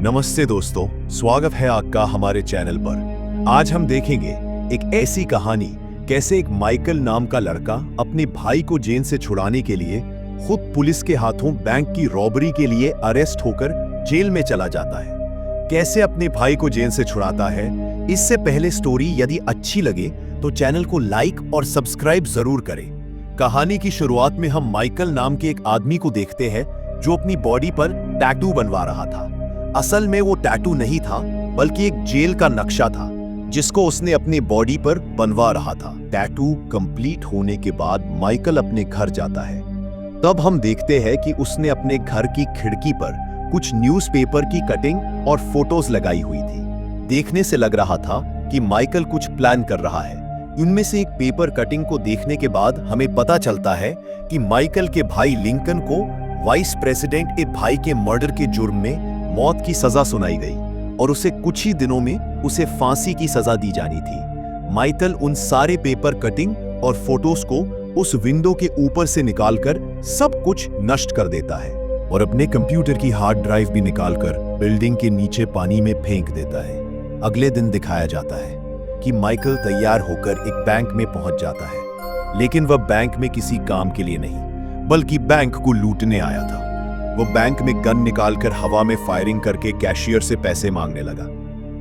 नमस्ते दोस्तों, स्वागत है आपका हमारे चैनल पर। आज हम देखेंगे एक ऐसी कहानी कैसे एक माइकल नाम का लड़का अपने भाई को जेल से छुड़ाने के लिए खुद पुलिस के हाथों बैंक की रॉबरी के लिए अरेस्ट होकर जेल में चला जाता है। कैसे अपने भाई को जेल से छुड़ाता है। इससे पहले स्टोरी यदि अच्छी लगे तो चैनल को लाइक और सब्सक्राइब जरूर करें। कहानी की शुरुआत में हम माइकल नाम के एक आदमी को देखते हैं जो अपनी बॉडी पर टैटू बनवा रहा था। असल में वो टैटू नहीं था बल्कि एक जेल का नक्शा था जिसको उसने अपनी बॉडी पर बनवा रहा था। टैटू कंप्लीट होने के बाद माइकल अपने घर जाता है। तब हम देखते हैं कि उसने अपने घर की खिड़की पर कुछ न्यूज़पेपर की कटिंग और फोटोज लगाई हुई थी। देखने से लग रहा था कि माइकल कुछ प्लान कर रहा है। उनमें से एक पेपर कटिंग को देखने के बाद हमें पता चलता है कि माइकल के भाई लिंकन को वाइस प्रेसिडेंट के भाई के मर्डर के जुर्म में मौत की सजा सुनाई गई और उसे कुछ ही दिनों में उसे फांसी की सजा दी जानी थी। माइकल उन सारे पेपर कटिंग और फोटोज को उस विंडो के ऊपर से निकालकर सब कुछ नष्ट कर देता है और अपने कंप्यूटर की हार्ड ड्राइव भी निकालकर बिल्डिंग के नीचे पानी में फेंक देता है। अगले दिन दिखाया जाता है कि माइकल तैयार होकर एक बैंक में पहुंच जाता है, लेकिन वह बैंक में किसी काम के लिए नहीं बल्कि बैंक को लूटने आया था। वो बैंक में गन निकालकर हवा में फायरिंग करके कैशियर से पैसे मांगने लगा,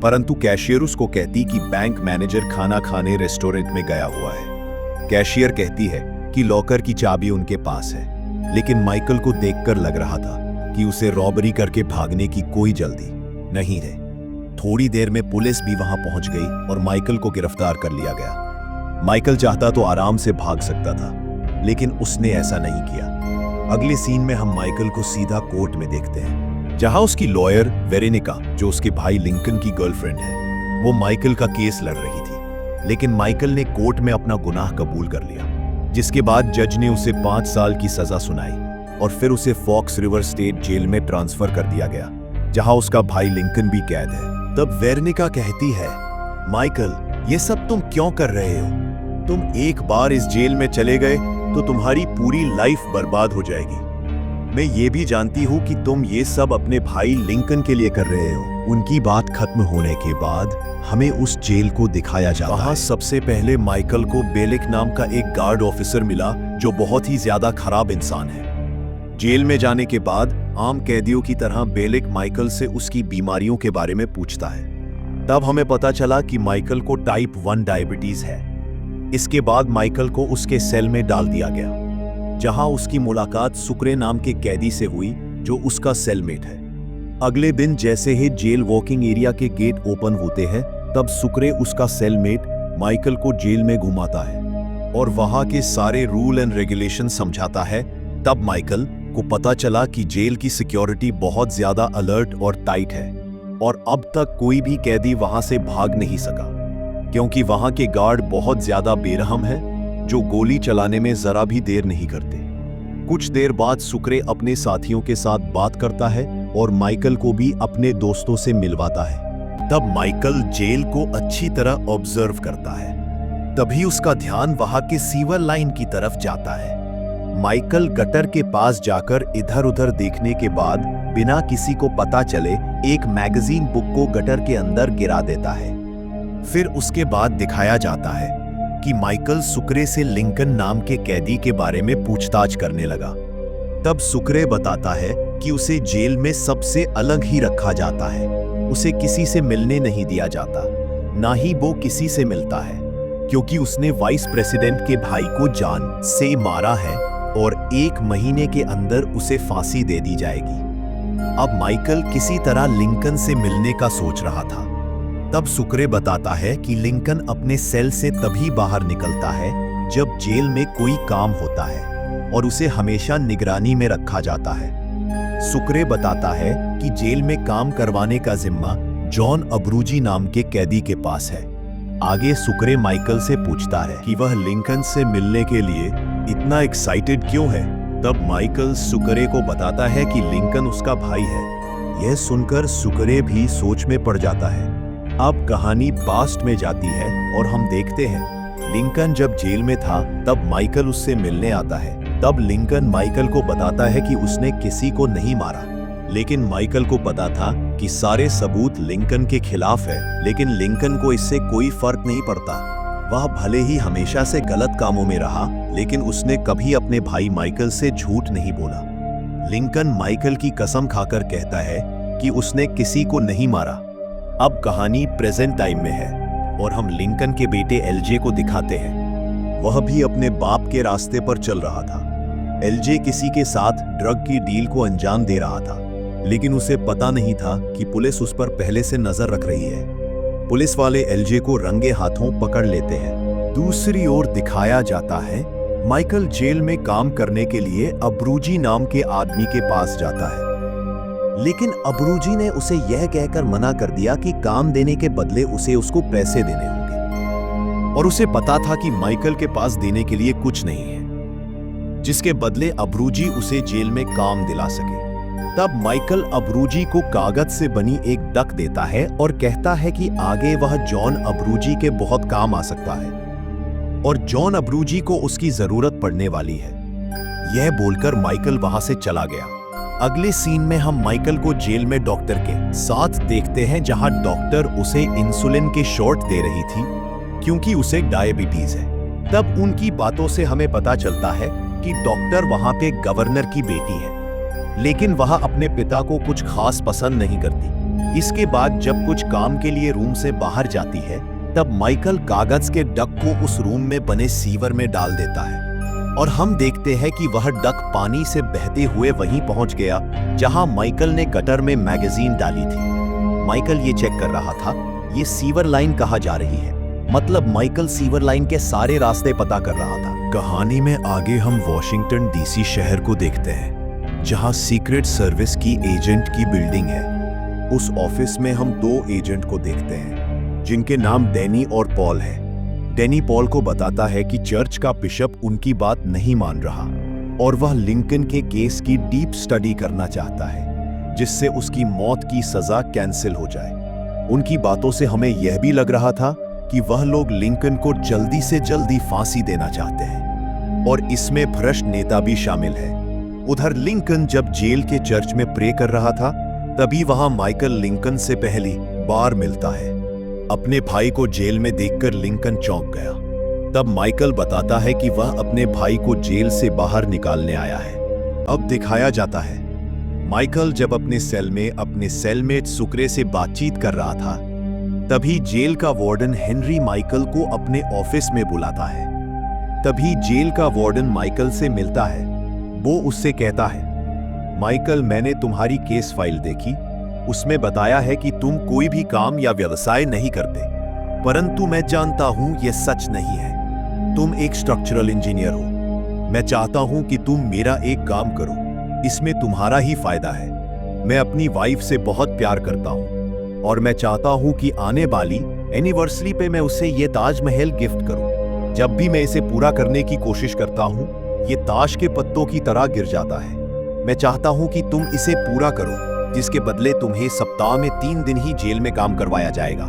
परंतु कैशियर उसको कहती कि बैंक मैनेजर खाना खाने रेस्टोरेंट में गया हुआ है। कैशियर कहती है कि लॉकर की चाबी उनके पास है, लेकिन माइकल को देखकर लग रहा था कि उसे रॉबरी करके भागने की कोई जल्दी नहीं है। थोड़ी देर में पुलिस भी वहां पहुंच गई और माइकल को गिरफ्तार कर लिया गया। माइकल चाहता तो आराम से भाग सकता था, लेकिन उसने ऐसा नहीं किया। अगले सीन में हम माइकल को सीधा कोर्ट में देखते हैं, जहां उसकी लॉयर वेरोनिका, जो उसके भाई लिंकन की गर्लफ्रेंड है, वो माइकल का केस लड़ रही थी। लेकिन माइकल ने कोर्ट में अपना गुनाह कबूल कर लिया, जिसके बाद जज ने उसे 5 साल की सजा सुनाई और फिर उसे फॉक्स रिवर स्टेट जेल में ट्रांसफर कर दिया गया, जहां उसका भाई लिंकन भी कैद है। तब वेरोनिका कहती है, माइकल, ये सब तुम क्यों कर रहे हो? तुम एक बार इस जेल में चले गए तो तुम्हारी पूरी लाइफ बर्बाद हो जाएगी। मैं ये भी जानती हूँ कि तुम ये सब अपने भाई लिंकन के लिए कर रहे हो। उनकी बात खत्म होने के बाद हमें उस जेल को दिखाया जाता है। वहाँ सबसे पहले माइकल को बेलिक नाम का एक गार्ड ऑफिसर मिला जो बहुत ही ज्यादा खराब इंसान है। जेल में जाने के बाद आम कैदियों की तरह बेलिक माइकल से उसकी बीमारियों के बारे में पूछता है। तब हमें पता चला कि माइकल को टाइप 1 डायबिटीज है। इसके बाद माइकल को उसके सेल में डाल दिया गया, जहां उसकी मुलाकात सुक्रे नाम के कैदी से हुई जो उसका सेलमेट है। अगले दिन जैसे ही जेल वॉकिंग एरिया के गेट ओपन होते हैं, तब सुक्रे उसका सेलमेट माइकल को जेल में घुमाता है और वहां के सारे रूल एंड रेगुलेशन समझाता है। तब माइकल को पता चला कि जेल की सिक्योरिटी बहुत ज्यादा अलर्ट और टाइट है और अब तक कोई भी कैदी वहां से भाग नहीं सका, क्योंकि वहां के गार्ड बहुत ज्यादा बेरहम हैं, जो गोली चलाने में जरा भी देर नहीं करते। कुछ देर बाद सुक्रे अपने साथियों के साथ बात करता है और माइकल को भी अपने दोस्तों से मिलवाता है। तब माइकल जेल को अच्छी तरह ऑब्जर्व करता है। तभी उसका ध्यान वहां के सीवर लाइन की तरफ जाता है। माइकल गटर के पास जाकर इधर उधर देखने के बाद बिना किसी को पता चले एक मैगजीन बुक को गटर के अंदर गिरा देता है। फिर उसके बाद दिखाया जाता है कि माइकल सुक्रे से लिंकन नाम के कैदी के बारे में पूछताछ करने लगा। तब सुक्रे बताता है कि उसे जेल में सबसे अलग ही रखा जाता है। उसे किसी से मिलने नहीं दिया जाता, ना ही वो किसी से मिलता है, क्योंकि उसने वाइस प्रेसिडेंट के भाई को जान से मारा है और 1 महीने के अंदर उसे फांसी दे दी जाएगी। अब माइकल किसी तरह लिंकन से मिलने का सोच रहा था। तब सुक्रे बताता है कि लिंकन अपने सेल से तभी बाहर निकलता है जब जेल में कोई काम होता है और उसे हमेशा निगरानी में रखा जाता है। सुक्रे बताता है कि जेल में काम करवाने का जिम्मा जॉन अब्रूजी नाम के कैदी के पास है। आगे सुक्रे माइकल से पूछता है कि वह लिंकन से मिलने के लिए इतना एक्साइटेड क्यों है। तब माइकल सुक्रे को बताता है कि लिंकन उसका भाई है। यह सुनकर सुक्रे भी सोच में पड़ जाता है। अब कहानी पास्ट में जाती है और हम देखते हैं लिंकन जब जेल में था तब माइकल उससे मिलने आता है। तब लिंकन माइकल को बताता है कि उसने किसी को नहीं मारा, लेकिन माइकल को पता था कि सारे सबूत लिंकन के खिलाफ है, लेकिन लिंकन को इससे कोई फर्क नहीं पड़ता। वह भले ही हमेशा से गलत कामों में रहा, लेकिन उसने कभी अपने भाई माइकल से झूठ नहीं बोला। लिंकन माइकल की कसम खाकर कहता है कि उसने किसी को नहीं मारा। अब कहानी प्रेजेंट टाइम में है और हम लिंकन के बेटे एलजे को दिखाते हैं। वह भी अपने बाप के रास्ते पर चल रहा था। एलजे किसी के साथ ड्रग की डील को अंजाम दे रहा था, लेकिन उसे पता नहीं था कि पुलिस उस पर पहले से नजर रख रही है। पुलिस वाले एलजे को रंगे हाथों पकड़ लेते हैं। दूसरी ओर दिखाया जाता है माइकल जेल में काम करने के लिए अब्रूजी नाम के आदमी के पास जाता है, लेकिन अब्रूजी ने उसे यह कहकर मना कर दिया कि काम देने के बदले उसे उसको पैसे देने होंगे, और उसे पता था कि माइकल के पास देने के लिए कुछ नहीं है, जिसके बदले अब्रूजी उसे जेल में काम दिला सके। तब माइकल अब्रूजी को कागज से बनी एक डक देता है और कहता है कि आगे वह जॉन अब्रूजी के बहुत काम आ सकता है और जॉन अब्रूजी को उसकी जरूरत पड़ने वाली है। यह बोलकर माइकल वहां से चला गया। अगले सीन में हम माइकल को जेल में डॉक्टर के साथ देखते हैं, जहां डॉक्टर उसे इंसुलिन के शॉट दे रही थी क्योंकि उसे डायबिटीज है। तब उनकी बातों से हमें पता चलता है कि डॉक्टर वहां पे गवर्नर की बेटी है, लेकिन वह अपने पिता को कुछ खास पसंद नहीं करती। इसके बाद जब कुछ काम के लिए रूम से बाहर जाती है, तब माइकल कागज के डक को उस रूम में बने सीवर में डाल देता है और हम देखते हैं कि वह डक पानी से बहते हुए वहीं पहुंच गया जहां माइकल ने गटर में मैगजीन डाली थी। माइकल ये चेक कर रहा था ये सीवर लाइन कहाँ जा रही है, मतलब माइकल सीवर लाइन के सारे रास्ते पता कर रहा था। कहानी में आगे हम वॉशिंगटन डीसी शहर को देखते हैं, जहां सीक्रेट सर्विस की एजेंट की बिल्डिंग है। उस ऑफिस में हम दो एजेंट को देखते हैं जिनके नाम डैनी और पॉल है। डैनी पॉल को बताता है कि चर्च का बिशप उनकी बात नहीं मान रहा और वह लिंकन के केस की डीप स्टडी करना चाहता है, जिससे उसकी मौत की सजा कैंसिल हो जाए। उनकी बातों से हमें यह भी लग रहा था कि वह लोग लिंकन को जल्दी से जल्दी फांसी देना चाहते हैं और इसमें भ्रष्ट नेता भी शामिल है। उधर लिंकन जब जेल के चर्च में प्रे कर रहा था, तभी वहां माइकल लिंकन से पहली बार मिलता है। अपने भाई को जेल में देखकर लिंकन चौंक गया। तब माइकल बताता है कि वह अपने भाई को जेल से बाहर निकालने आया है। अब दिखाया जाता है माइकल जब अपने सेल में अपने सेलमेट सुक्रे से बातचीत कर रहा था, तभी जेल का वार्डन हेनरी माइकल को अपने ऑफिस में बुलाता है। तभी जेल का वार्डन माइकल से मिलता है। वो उससे कहता है, माइकल, मैंने तुम्हारी केस फाइल देखी, उसमें बताया है कि तुम कोई भी काम या व्यवसाय नहीं करते, परंतु मैं जानता हूं यह सच नहीं है। तुम एक स्ट्रक्चरल इंजीनियर हो। मैं चाहता हूं कि तुम मेरा एक काम करो, इसमें तुम्हारा ही फायदा है। मैं अपनी वाइफ से बहुत प्यार करता हूं और मैं चाहता हूं कि आने वाली एनिवर्सरी पे मैं उसे ये ताजमहल गिफ्ट करूं। जब भी मैं इसे पूरा करने की कोशिश करता हूं, ये ताश के पत्तों की तरह गिर जाता है। मैं चाहता हूं कि तुम इसे पूरा करो, जिसके बदले तुम्हें सप्ताह में 3 दिन ही जेल में काम करवाया जाएगा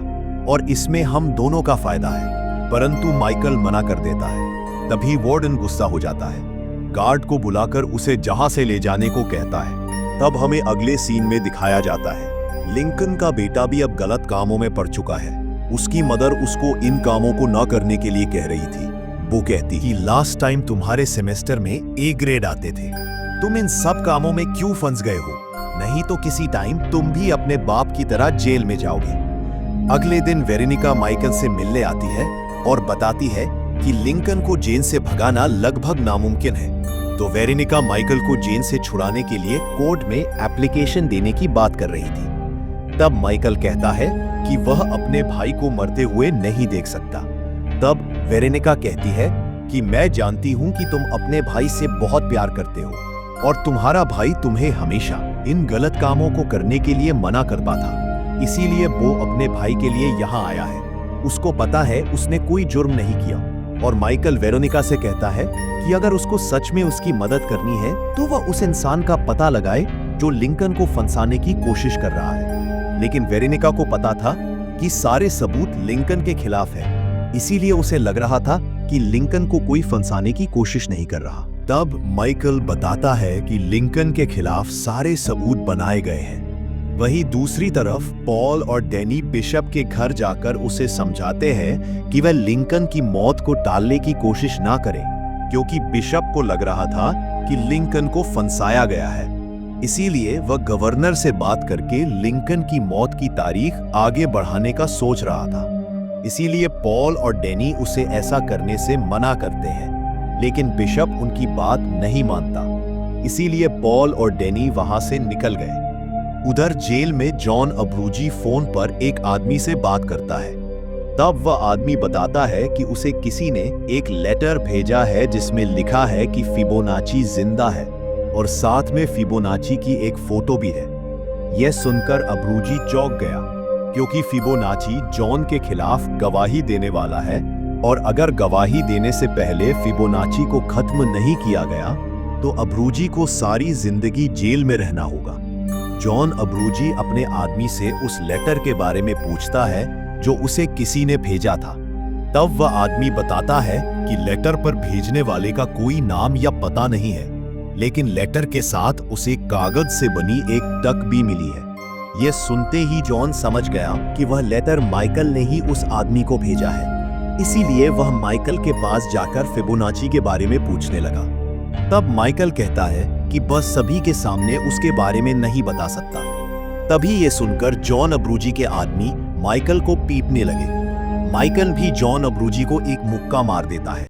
और इसमें हम दोनों का फायदा है। परंतु माइकल मना कर देता है। तभी वार्डन गुस्सा हो जाता है, गार्ड को बुलाकर उसे जहां से ले जाने को कहता है। तब हमें अगले सीन में दिखाया जाता है लिंकन का बेटा भी अब गलत कामों में पड़ चुका है। उसकी मदर उसको इन कामों को न करने के लिए कह रही थी। वो कहती कि लास्ट टाइम तुम्हारे सेमेस्टर में ए ग्रेड आते थे, तुम इन सब कामों में क्यों फंस गए हो? नहीं तो किसी टाइम तुम भी अपने बाप की तरह जेल में जाओगे। अगले दिन वेरोनिका माइकल से मिलने आती है और बताती है कि लिंकन को जेल से भगाना लगभग नामुमकिन है। तो वेरोनिका माइकल को जेल से छुड़ाने के लिए कोर्ट में एप्लीकेशन देने की बात कर रही थी। तब माइकल कहता है कि वह अपने भाई को मरते हुए नहीं देख सकता। तब वेरोनिका कहती है कि मैं जानती हूं कि तुम अपने भाई से बहुत प्यार करते हो और तुम्हारा भाई तुम्हें हमेशा इन गलत कामों को करने के लिए मना करता था, इसीलिए वो अपने भाई के लिए यहाँ आया है। उसको पता है उसने कोई जुर्म नहीं किया। और माइकल वेरोनिका से कहता है कि अगर उसको सच में उसकी मदद करनी है तो वह उस इंसान का पता लगाए जो लिंकन को फंसाने की कोशिश कर रहा है। लेकिन वेरोनिका को पता था कि सारे सबूत लिंकन के खिलाफ है, इसीलिए उसे लग रहा था कि लिंकन को कोई फंसाने की कोशिश नहीं कर रहा। तब माइकल बताता है कि लिंकन के खिलाफ सारे सबूत बनाए गए हैं। वहीं दूसरी तरफ पॉल और डैनी बिशप के घर जाकर उसे समझाते हैं कि वह लिंकन की मौत को टालने की कोशिश ना करे, क्योंकि बिशप को लग रहा था कि लिंकन को फंसाया गया है। इसीलिए वह गवर्नर से बात करके लिंकन की मौत की तारीख आगे बढ़ाने का सोच रहा था। इसीलिए पॉल और डैनी उसे ऐसा करने से मना करते हैं, लेकिन बिशप उनकी बात नहीं मानता। इसीलिए पॉल और डैनी वहां से निकल गए। उधर जेल में जॉन अब्रूजी फोन पर एक आदमी से बात करता है। तब वह आदमी बताता है कि उसे किसी ने एक लेटर भेजा है जिसमें लिखा है कि फिबोनाची जिंदा है और साथ में फिबोनाची की एक फोटो भी है। यह सुनकर अब्रूजी चौंक गया, क्योंकि फिबोनाची जॉन के खिलाफ गवाही देने वाला है और अगर गवाही देने से पहले फिबोनाची को खत्म नहीं किया गया तो अब्रूजी को सारी जिंदगी जेल में रहना होगा। जॉन अब्रूजी अपने आदमी से उस लेटर के बारे में पूछता है जो उसे किसी ने भेजा था। तब वह आदमी बताता है कि लेटर पर भेजने वाले का कोई नाम या पता नहीं है, लेकिन लेटर के साथ उसे कागज से बनी एक डक भी मिली है। यह सुनते ही जॉन समझ गया कि वह लेटर माइकल ने ही उस आदमी को भेजा है। इसीलिए वह माइकल के पास जाकर फिबोनाची के बारे में पूछने लगा। तब माइकल कहता है कि वह सभी के सामने उसके बारे में नहीं बता सकता। तभी यह सुनकर जॉन अब्रूजी के आदमी माइकल को पीटने लगे। माइकल भी जॉन अब्रूजी को एक मुक्का मार देता है।